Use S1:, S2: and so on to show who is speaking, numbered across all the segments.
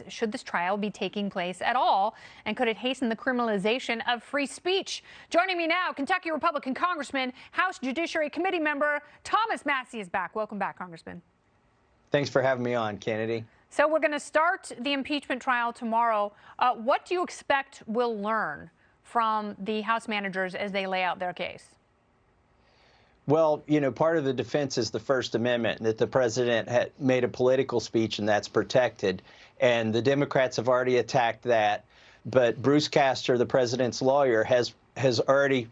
S1: Should this trial be taking place at all? And could it hasten the criminalization of free speech? Joining me now, Kentucky Republican Congressman, House Judiciary Committee member Thomas Massie is back. Welcome back, Congressman.
S2: Thanks for having me on, Kennedy.
S1: So we're going to start the impeachment trial tomorrow. What do you expect we'll learn from the House managers as they lay out their case?
S2: Well, you know, part of the defense is the First Amendment, that the president had made a political speech and that's protected. And the Democrats have already attacked that. But Bruce Castor, the president's lawyer, has already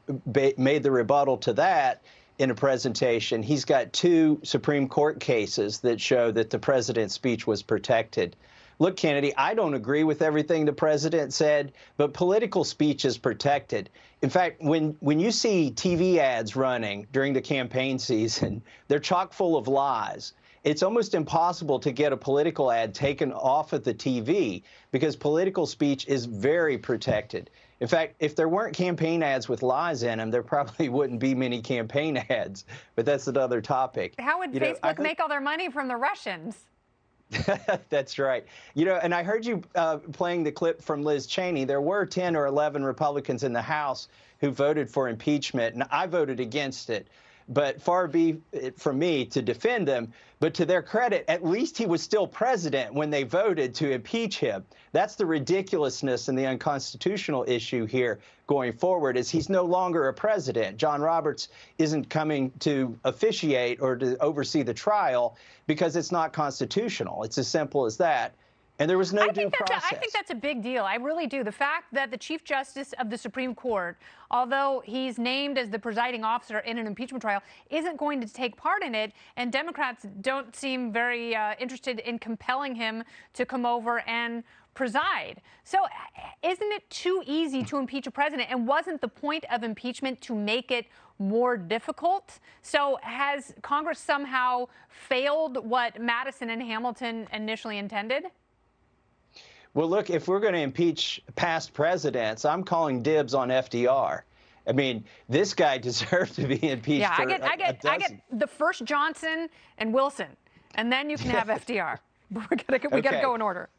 S2: made the rebuttal to that in a presentation. He's got 2 Supreme Court cases that show that the president's speech was protected. Look, Kennedy, I don't agree with everything the president said, but political speech is protected. In fact, when you see TV ads running during the campaign season, they're chock full of lies. It's almost impossible to get a political ad taken off of the TV because political speech is very protected. In fact, if there weren't campaign ads with lies in them, there probably wouldn't be many campaign ads. But that's another topic.
S1: How would Facebook make all their money from the Russians?
S2: That's right. You know, and I heard you playing the clip from Liz Cheney. There were 10 or 11 Republicans in the House who voted for impeachment, and I voted against it. But far be it from me to defend them. But to their credit, at least he was still president when they voted to impeach him. That's the ridiculousness and the unconstitutional issue here going forward, is he's no longer a president. John Roberts isn't coming to officiate or to oversee the trial because it's not constitutional. It's as simple as that. And there was no due process.
S1: I think that's a big deal. I really do. The fact that the Chief Justice of the Supreme Court, although he's named as the presiding officer in an impeachment trial, isn't going to take part in it, and Democrats don't seem very interested in compelling him to come over and preside. So isn't it too easy to impeach a president? And wasn't the point of impeachment to make it more difficult? So has Congress somehow failed what Madison and Hamilton initially intended?
S2: Well, look, if we're going to impeach past presidents, I'm calling dibs on FDR. I mean, this guy deserved to be impeached.
S1: Yeah, I get the first Johnson and Wilson, and then you can have FDR. We got to go in order.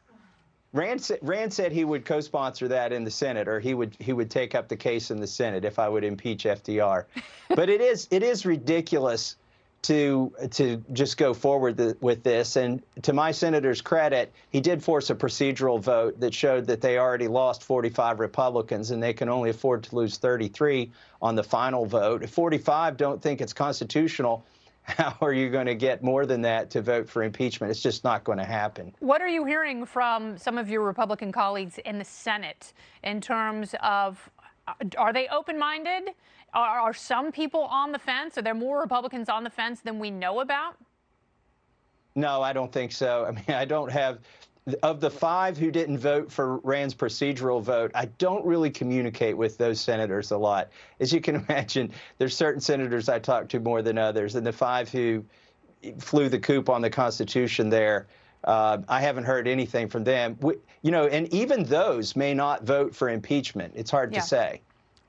S2: Rand said he would co-sponsor that in the Senate, or he would take up the case in the Senate if I would impeach FDR. But it is ridiculous to just go forward with this. And to my senator's credit, he did force a procedural vote that showed that they already lost 45 Republicans and they can only afford to lose 33 on the final vote. If 45 don't think it's constitutional, how are you going to get more than that to vote for impeachment? It's just not going to happen.
S1: What are you hearing from some of your Republican colleagues in the Senate in terms of, are they open-minded? Are some people on the fence? Are there more Republicans on the fence than we know about?
S2: No, I don't think so. I mean, I don't have, of the 5 who didn't vote for Rand's procedural vote, I don't really communicate with those senators a lot. As you can imagine, there's certain senators I talk to more than others, and the 5 who flew the coop on the Constitution there, I haven't heard anything from them. You know, and even those may not vote for impeachment. It's hard to say.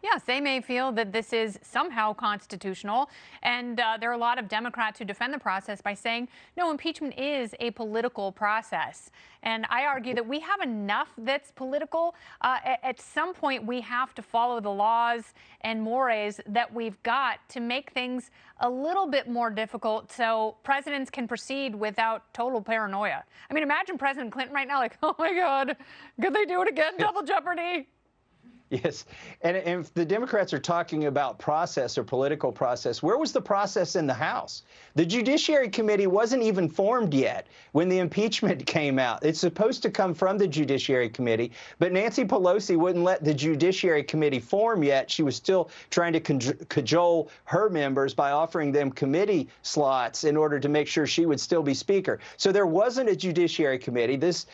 S1: Yes, they may feel that this is somehow constitutional, and there are a lot of Democrats who defend the process by saying, no, impeachment is a political process. And I argue that we have enough that's political. At some point, we have to follow the laws and mores that we've got to make things a little bit more difficult so presidents can proceed without total paranoia. I mean, imagine President Clinton right now like, oh, my God, could they do it again? Double jeopardy.
S2: Yes. And if the Democrats are talking about process or political process, where was the process in the House? The Judiciary Committee wasn't even formed yet when the impeachment came out. It's supposed to come from the Judiciary Committee, but Nancy Pelosi wouldn't let the Judiciary Committee form yet. She was still trying to cajole her members by offering them committee slots in order to make sure she would still be Speaker. So there wasn't a Judiciary Committee. These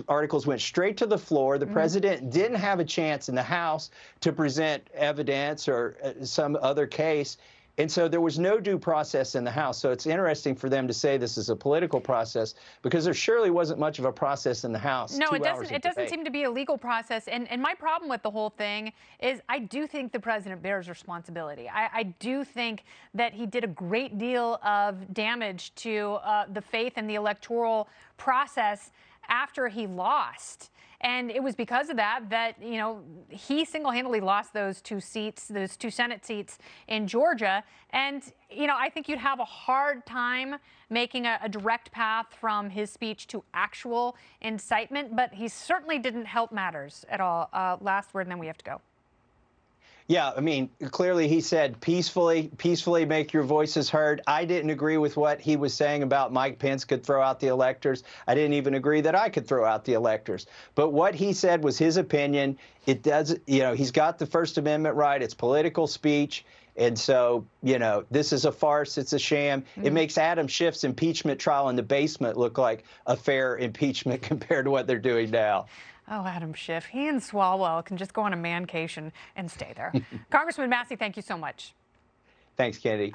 S2: articles went straight to the floor. The president didn't have a chance in the House to present evidence or some other case. And so there was no due process in the House. So it's interesting for them to say this is a political process, because there surely wasn't much of a process in the House.
S1: No,
S2: 2
S1: it
S2: hours
S1: doesn't.
S2: of
S1: It doesn't
S2: debate.
S1: seem to be a legal process. And my problem with the whole thing is I do think the president bears responsibility. I do think that he did a great deal of damage to the faith and the electoral process after he lost. And it was because of that, he single-handedly lost those 2 seats, those 2 Senate seats in Georgia. And, I think you'd have a hard time making a direct path from his speech to actual incitement. But he certainly didn't help matters at all. Last word, and then we have to go.
S2: Yeah, I mean, clearly he said peacefully make your voices heard. I didn't agree with what he was saying about Mike Pence could throw out the electors. I didn't even agree that I could throw out the electors. But what he said was his opinion. It does, he's got the First Amendment right. It's political speech. And so, this is a farce. It's a sham. It makes Adam Schiff's impeachment trial in the basement look like a fair impeachment compared to what they're doing now.
S1: Oh, Adam Schiff. He and Swalwell can just go on a mancation and stay there. Congressman Massie, thank you so much.
S2: Thanks, Kennedy.